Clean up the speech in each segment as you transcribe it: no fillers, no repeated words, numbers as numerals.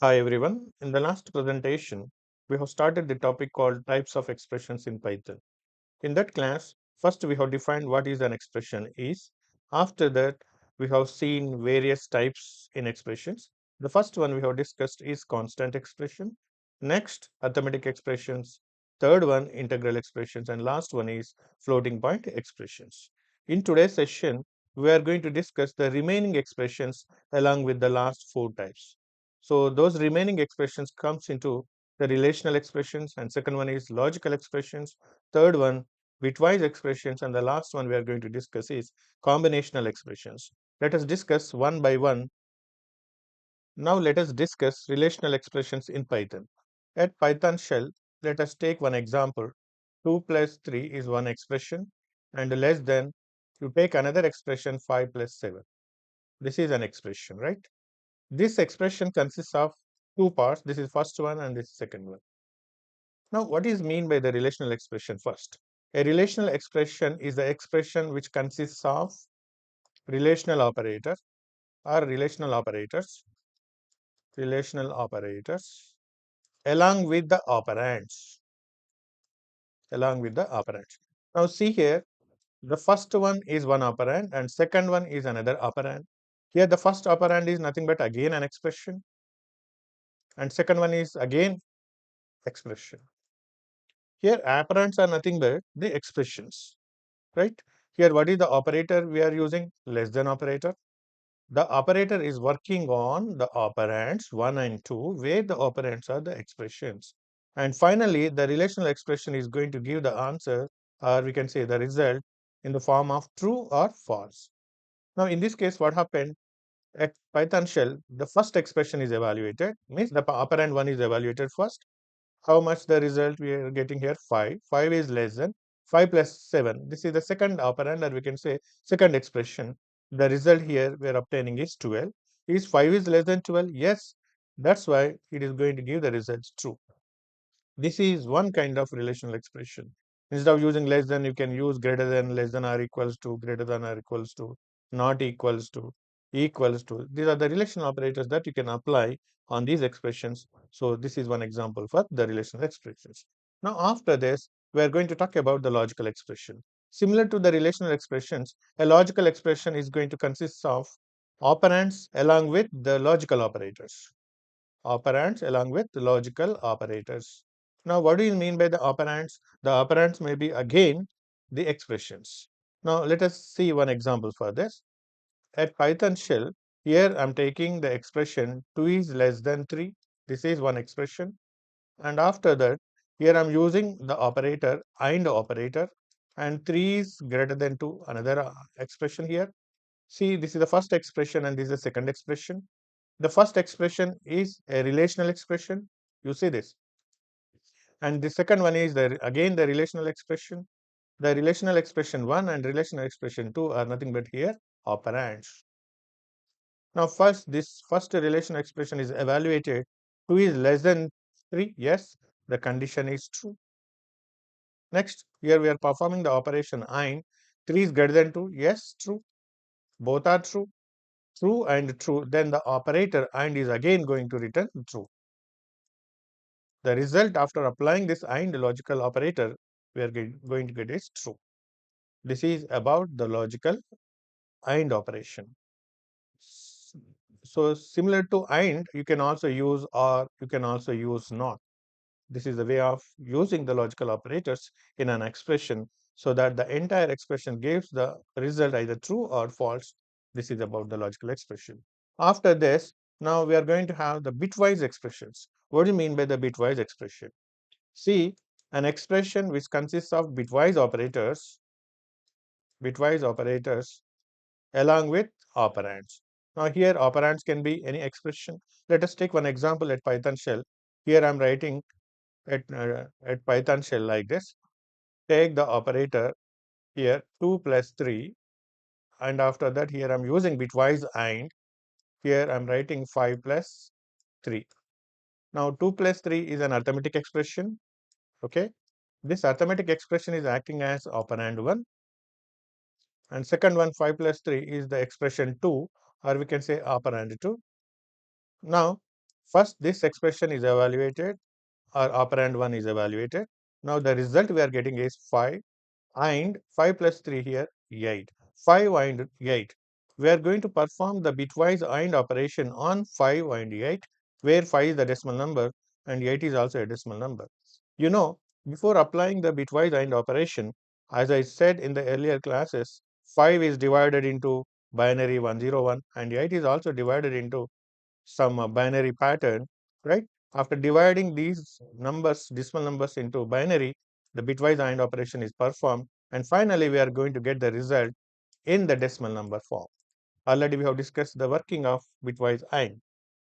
Hi everyone. In the last presentation, we have started the topic called types of expressions in Python. In that class, first we have defined what is an expression is. After that, we have seen various types in expressions. The first one we have discussed is constant expression. Next, arithmetic expressions. Third one, integral expressions. And last one is floating point expressions. In today's session, we are going to discuss the remaining expressions along with the last four types. So those remaining expressions comes into the relational expressions, and second one is logical expressions. Third one, bitwise expressions, and the last one we are going to discuss is combinational expressions. Let us discuss one by one. Now let us discuss relational expressions in Python. At Python shell, let us take one example. 2 plus 3 is one expression, and less than, you take another expression 5 plus 7. This is an expression, right? This expression consists of two parts. This is first one and this is second one. Now, what is mean by the relational expression first? A relational expression is the expression which consists of relational operator or relational operators along with the operands, along with the operands. Now, see here, the first one is one operand and second one is another operand. Here, the first operand is nothing but again an expression, and second one is again expression. Here, operands are nothing but the expressions, right? Here, what is the operator we are using? Less than operator. The operator is working on the operands 1 and 2, where the operands are the expressions. And finally, the relational expression is going to give the answer, or we can say the result, in the form of true or false. Now, in this case, what happened? At Python shell, the first expression is evaluated, means the operand 1 is evaluated first. How much the result we are getting here? 5. 5 is less than 5 plus 7. This is the second operand, or we can say second expression. The result here we are obtaining is 12. Is 5 is less than 12? Yes. That's why it is going to give the results true. This is one kind of relational expression. Instead of using less than, you can use greater than, less than or equals to, greater than or equals to, not equals to, equals to. These are the relational operators that you can apply on these expressions. So this is one example for the relational expressions. Now after this, we are going to talk about the logical expression. Similar to the relational expressions, a logical expression is going to consist of operands along with the logical operators. Operands along with logical operators. Now, what do you mean by the operands? The operands may be again the expressions. Now, let us see one example for this. At Python shell, here I'm taking the expression 2 is less than 3. This is one expression. And after that, here I'm using the operator AND operator, and 3 is greater than 2, another expression here. See, this is the first expression and this is the second expression. The first expression is a relational expression. You see this. And the second one is again the relational expression. The relational expression 1 and relational expression 2 are nothing but here operands. Now first, this first relational expression is evaluated. 2 is less than 3. Yes, the condition is true. Next, here we are performing the operation AND. 3 is greater than 2. Yes, true. Both are true. True and true. Then the operator AND is again going to return true. The result after applying this AND logical operator we are going to get is true. This is about the logical AND operation. So similar to AND, you can also use OR, you can also use NOT. This is the way of using the logical operators in an expression so that the entire expression gives the result either true or false. This is about the logical expression. After this, now we are going to have the bitwise expressions. What do you mean by the bitwise expression? See, an expression which consists of bitwise operators along with operands. Now here operands can be any expression. Let us take one example at Python shell. Here I am writing at Python shell like this. Take the operator here 2 plus 3, and after that here I am using bitwise AND. Here I am writing 5 plus 3. Now 2 plus 3 is an arithmetic expression. Okay. This arithmetic expression is acting as operand 1, and second one 5 plus 3 is the expression 2, or we can say operand 2. Now First, this expression is evaluated, or operand 1 is evaluated. Now, the result we are getting is 5, and 5 plus 3 here 8. 5 and 8. We are going to perform the bitwise AND operation on 5 and 8, where 5 is the decimal number and 8 is also a decimal number. You know, before applying the bitwise AND operation, as I said in the earlier classes, 5 is divided into binary 101 and 8 is also divided into some binary pattern, right? After dividing these numbers, decimal numbers into binary, the bitwise AND operation is performed, and finally we are going to get the result in the decimal number form. Already we have discussed the working of bitwise AND.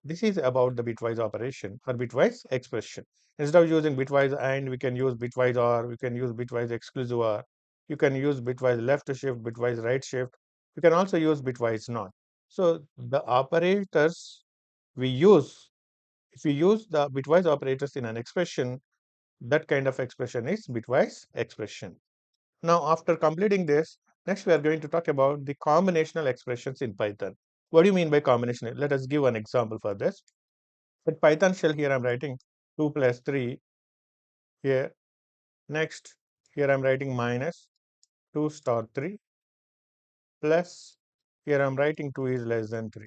This is about the bitwise operation or bitwise expression. Instead of using bitwise AND, we can use bitwise OR, we can use bitwise exclusive OR, you can use bitwise left shift, bitwise right shift, you can also use bitwise NOT. So the operators we use, if we use the bitwise operators in an expression, that kind of expression is bitwise expression. Now, after completing this, next we are going to talk about the combinational expressions in Python. What do you mean by combination? Let us give an example for this. In Python shell, here I'm writing 2 plus 3 here. Next, here I'm writing minus 2 star 3 plus, here I'm writing 2 is less than 3.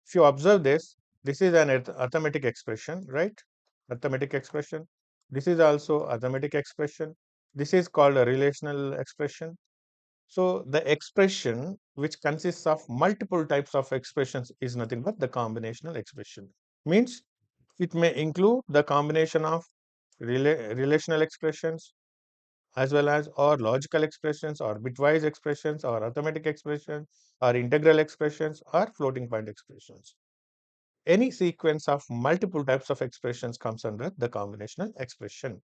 If you observe this, this is an arithmetic expression, right? Arithmetic expression. This is also arithmetic expression. This is called a relational expression. So the expression which consists of multiple types of expressions is nothing but the combinational expression. Means it may include the combination of relational expressions as well as or logical expressions or bitwise expressions or arithmetic expressions or integral expressions or floating point expressions. Any sequence of multiple types of expressions comes under the combinational expression.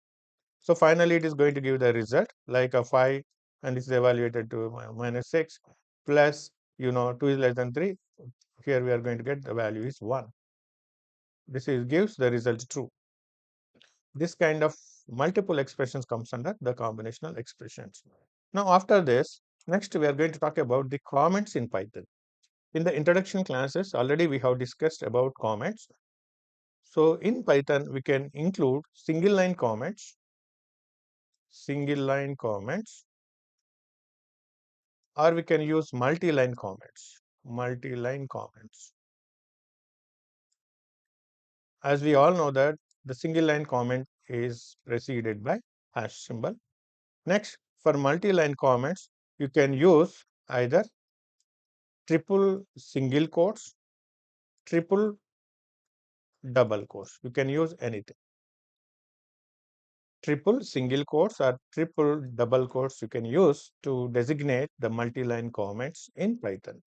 So finally, it is going to give the result like a 5 and this is evaluated to minus 6 plus 2 is less than 3. Here we are going to get the value is 1. This is gives the result true. This kind of multiple expressions comes under the combinational expressions. Now after this, next we are going to talk about the comments in Python. In the introduction classes, already we have discussed about comments. So in Python, we can include single line comments, or we can use multi-line comments. As we all know that the single line comment is preceded by hash symbol. Next, for multi-line comments, you can use either triple single quotes, triple double quotes. You can use anything. Triple single quotes or triple double quotes you can use to designate the multi-line comments in Python.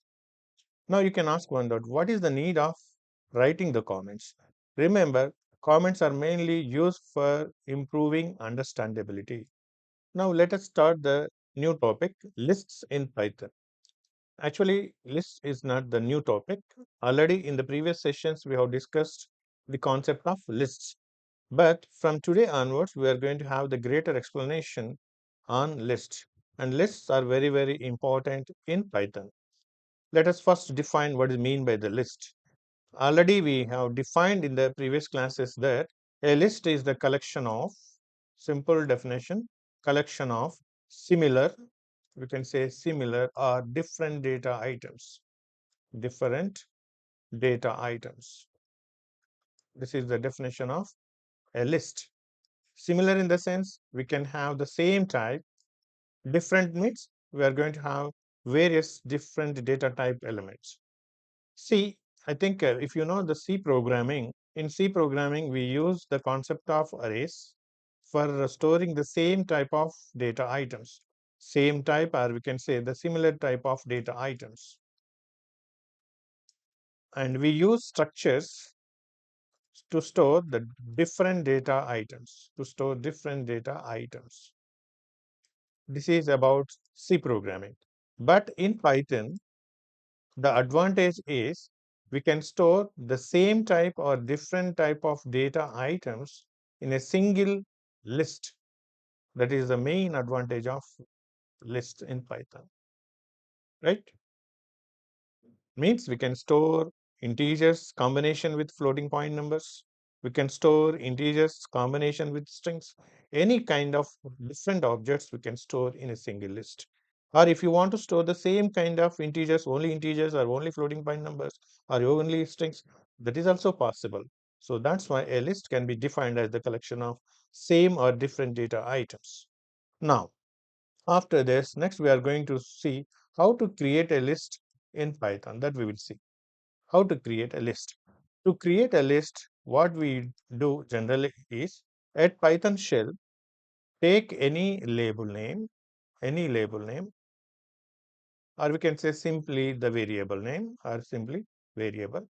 Now you can ask one doubt, what is the need of writing the comments? Remember, comments are mainly used for improving understandability. Now let us start the new topic, lists in Python. Actually, lists is not the new topic. Already in the previous sessions, we have discussed the concept of lists. But from today onwards, we are going to have the greater explanation on lists. And lists are very, very important in Python. Let us first define what is mean by the list. Already we have defined in the previous classes that a list is the collection of, simple definition, collection of similar, we can say similar or different data items. Different data items. This is the definition of a list. Similar in the sense we can have the same type. Different means we are going to have various different data type elements. See, I think if you know the C programming, in C programming we use the concept of arrays for storing the same type of data items. Same type, or we can say the similar type of data items. And we use structures to store the different data items, This is about C programming. But in Python, the advantage is we can store the same type or different type of data items in a single list. That is the main advantage of list in Python, right? Means we can store integers combination with floating point numbers. We can store integers combination with strings. Any kind of different objects we can store in a single list. Or if you want to store the same kind of integers or only floating point numbers or only strings, that is also possible. So that's why a list can be defined as the collection of same or different data items. Now, after this, next we are going to see how to create a list in Python. That we will see. How to create a list. To create a list, what we do generally is at Python shell, take any label name, or we can say simply the variable name or simply variable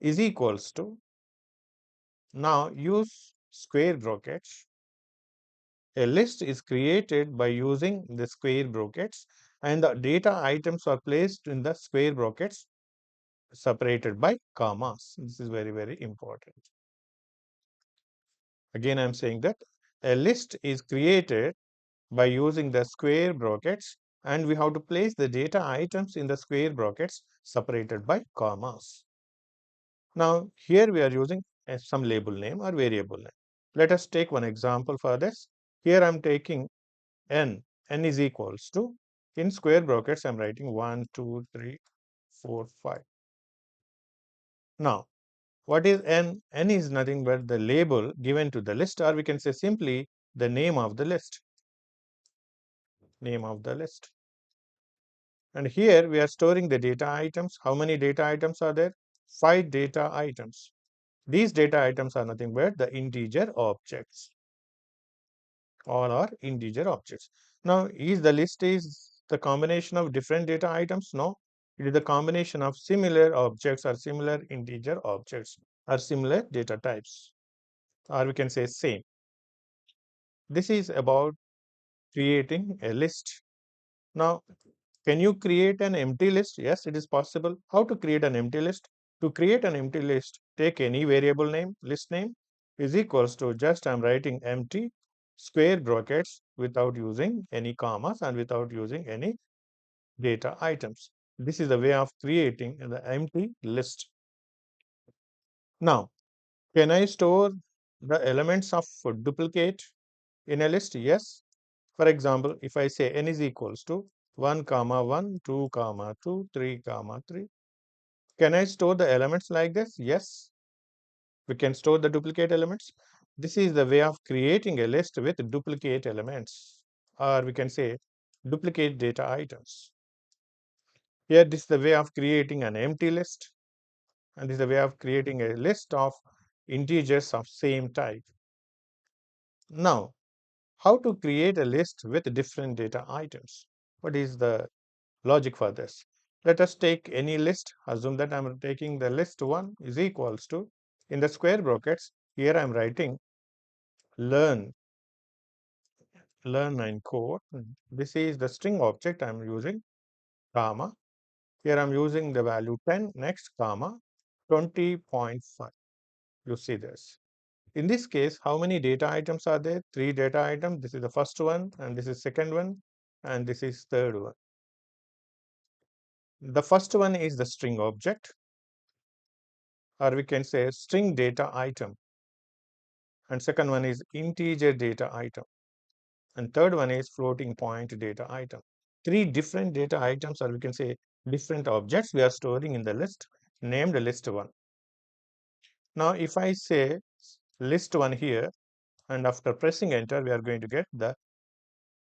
is equals to. Now use square brackets. A list is created by using the square brackets and the data items are placed in the square brackets separated by commas. This is very, very important. Again, I am saying that a list is created by using the square brackets and we have to place the data items in the square brackets separated by commas. Now, here we are using some label name or variable name. Let us take one example for this. Here I am taking n. N is equals to, in square brackets, I am writing 1, 2, 3, 4, 5. Now, what is n? N is nothing but the label given to the list, or we can say simply the name of the list. Name of the list. And here we are storing the data items. How many data items are there? 5 data items. These data items are nothing but the integer objects. All are integer objects. Now, is the list is the combination of different data items? No, it is the combination of similar objects or similar integer objects or similar data types, or we can say same. This is about creating a list. Now, can you create an empty list? Yes, it is possible. How to create an empty list? To create an empty list, take any variable name, list name is equals to just I'm writing empty square brackets without using any commas and without using any data items. This is the way of creating the empty list. Now, can I store the elements of duplicate in a list? Yes. For example, if I say n is equals to 1 comma 1, 2 comma 2, 3 comma 3. Can I store the elements like this? Yes. We can store the duplicate elements. This is the way of creating a list with duplicate elements, or we can say duplicate data items. Here, this is the way of creating an empty list, and this is the way of creating a list of integers of same type. Now, how to create a list with different data items? What is the logic for this? Let us take any list. Assume that I'm taking the list 1 is equals to, in the square brackets, here I'm writing LearnNCode. This is the string object I'm using, comma. Here I'm using the value 10, next, comma, 20.5. You see this. In this case, how many data items are there? 3 data items. This is the first one, and this is second one, and this is third one. The first one is the string object, or we can say string data item. And second one is integer data item. And third one is floating point data item. 3 different data items, or we can say different objects we are storing in the list named list 1. Now, if I say list 1 here, and after pressing enter, we are going to get the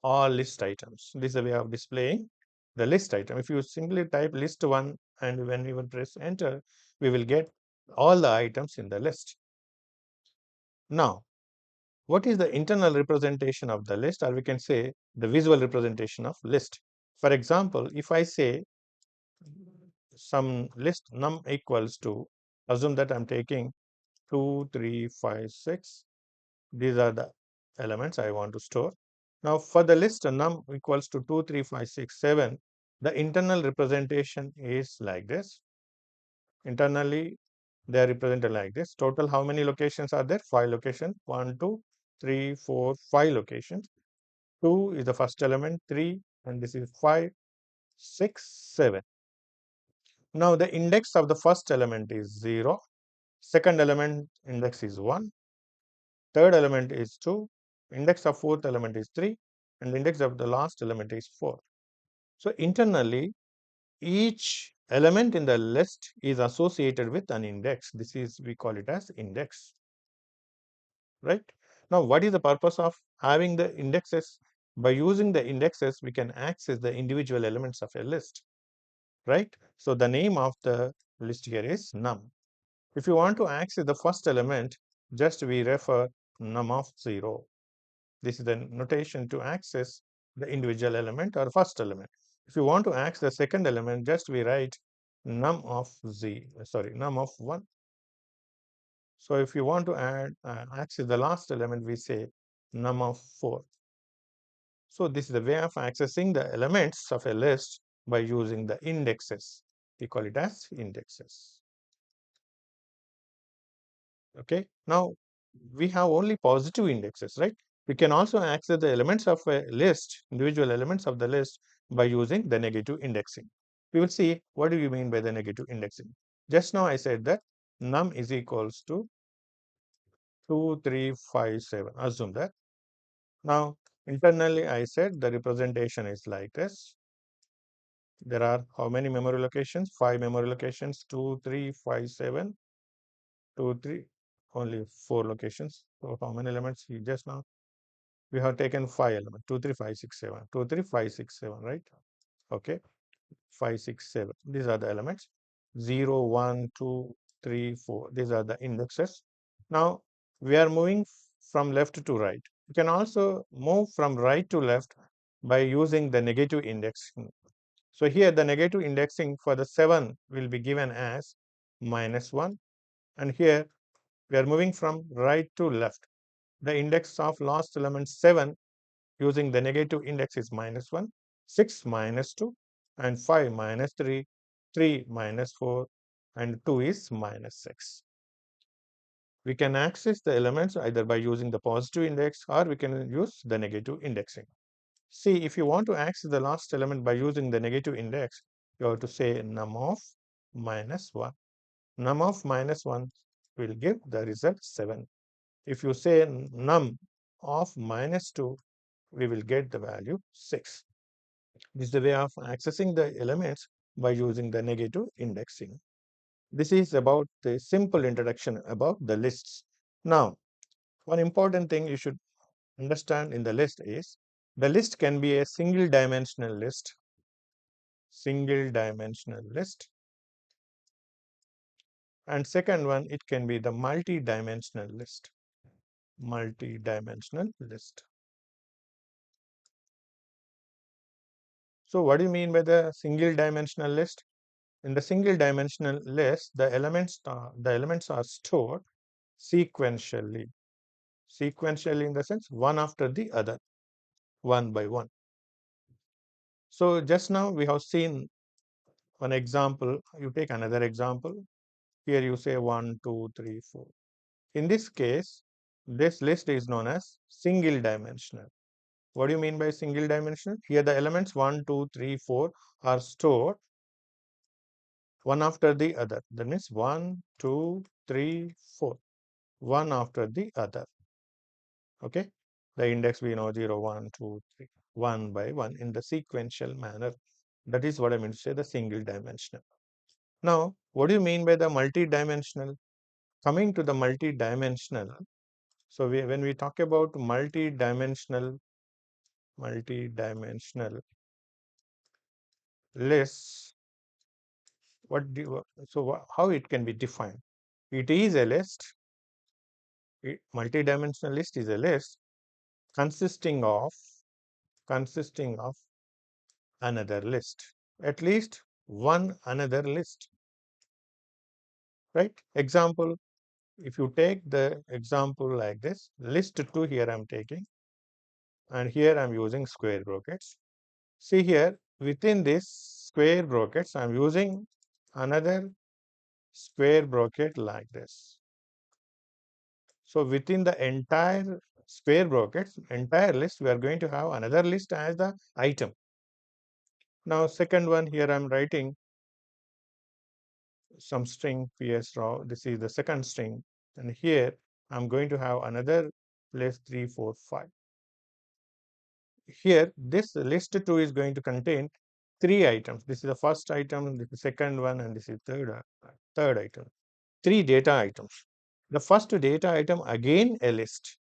all list items. This is a way of displaying the list item. If you simply type list 1 and when we will press enter, we will get all the items in the list. Now, what is the internal representation of the list, or we can say the visual representation of list? For example, if I say some list num equals to, assume that I'm taking 2, 3, 5, 6. These are the elements I want to store. Now, for the list num equals to 2, 3, 5, 6, 7, the internal representation is like this. Internally, they are represented like this. Total, how many locations are there? 5 locations. 1, 2, 3, 4, 5 locations. 2 is the first element, 3, and this is 5, 6, 7. Now the index of the first element is 0, second element index is 1, third element is 2, index of fourth element is 3, and the index of the last element is 4. So internally, each element in the list is associated with an index. This is, we call it as index, right? Now, what is the purpose of having the indexes? By using the indexes, we can access the individual elements of a list, right? So the name of the list here is num. If you want to access the first element, just we refer num of 0. This is the notation to access the individual element or first element. If you want to access the second element, just we write num of num of 1. So if you want to access the last element, we say num of 4. So this is the way of accessing the elements of a list by using the indexes. We call it as indexes. Okay. Now we have only positive indexes, right? We can also access the elements of a list, individual elements of the list, by using the negative indexing. We will see what do you mean by the negative indexing. Just now I said that num is equals to 2, 3, 5, 7. Assume that. Now internally I said the representation is like this. There are how many memory locations? 5 memory locations, 2, 3, 5, 7, 2, 3, only 4 locations. So how many elements you just now? We have taken 5 elements, 2, 3, 5, 6, 7, 2, 3, 5, 6, 7, right? Okay, 5, 6, 7. These are the elements. 0, 1, 2, 3, 4. These are the indexes. Now we are moving from left to right. You can also move from right to left by using the negative indexing. So here the negative indexing for the 7 will be given as -1, and here we are moving from right to left. The index of last element 7 using the negative index is -1, 6 -2, and 5 -3, 3 -4, and 2 is -6. We can access the elements either by using the positive index or we can use the negative indexing. See, if you want to access the last element by using the negative index, you have to say num of -1. Num of -1 will give the result 7. If you say num of -2, we will get the value 6. This is the way of accessing the elements by using the negative indexing. This is about the simple introduction about the lists. Now, one important thing you should understand in the list is the list can be a single dimensional list, and second one, it can be the multi-dimensional list. So what do you mean by the single dimensional list? In the single dimensional list, the elements are stored sequentially. Sequentially in the sense one after the other, one by one. So just now we have seen one example. You take another example. Here you say 1, 2, 3, 4. In this case, this list is known as single dimensional. What do you mean by single dimensional? Here the elements 1, 2, 3, 4 are stored one after the other. That means 1, 2, 3, 4. One after the other. Okay. The index we know 0, 1, 2, 3, one by one in the sequential manner. That is what I mean to say the single dimensional. Now, what do you mean by the multi-dimensional? Coming to the multi-dimensional. So when we talk about multi-dimensional lists, how it can be defined? It is a list. Multi-dimensional list is a list consisting of another list, at least one another list, right? Example, if you take the example like this, list 2 here I'm taking, and here I'm using square brackets. See here, within this square brackets, I'm using another square bracket like this. So within the entire square brackets, entire list, we are going to have another list as the item. Now, second one here I'm writing some string ps raw. This is the second string, and here I'm going to have another list 3, 4, 5. Here, this list 2 is going to contain 3 items. This is the first item, this is the second one, and this is third item. 3 data items. The first data item again a list.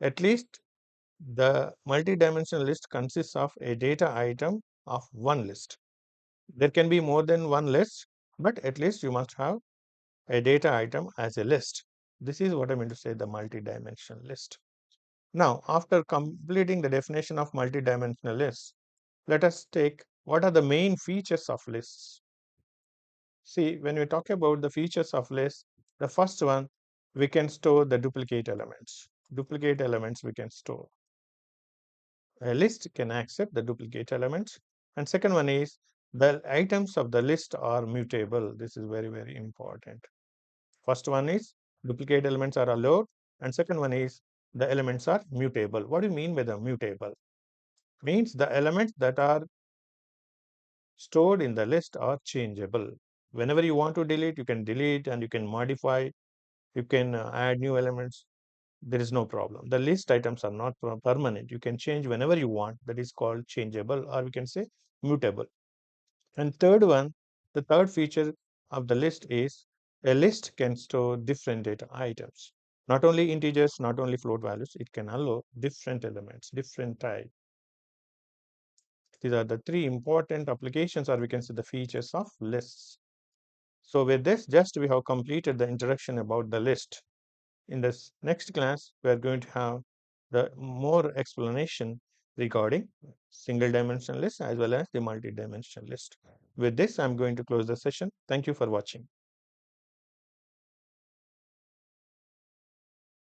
At least the multi-dimensional list consists of a data item of one list. There can be more than one list, but at least you must have a data item as a list. This is what I mean to say the multi-dimensional list. Now, after completing the definition of multi-dimensional lists, let us take what are the main features of lists. See, when we talk about the features of lists, the first one, we can store the duplicate elements. Duplicate elements we can store. A list can accept the duplicate elements. And second one is the items of the list are mutable. This is very, very important. First one is duplicate elements are allowed, and second one is the elements are mutable. What do you mean by the mutable? Means the elements that are stored in the list are changeable. Whenever you want to delete, you can delete and you can modify, you can add new elements. There is no problem. The list items are not permanent. You can change whenever you want. That is called changeable, or we can say mutable. And third one, the third feature of the list is a list can store different data items. Not only integers, not only float values, it can allow different elements, different type. These are the 3 important applications, or we can say the features of lists. So with this, just we have completed the introduction about the list. In this next class, we are going to have the more explanation regarding single dimensional list as well as the multi-dimensional list. With this, I'm going to close the session. Thank you for watching.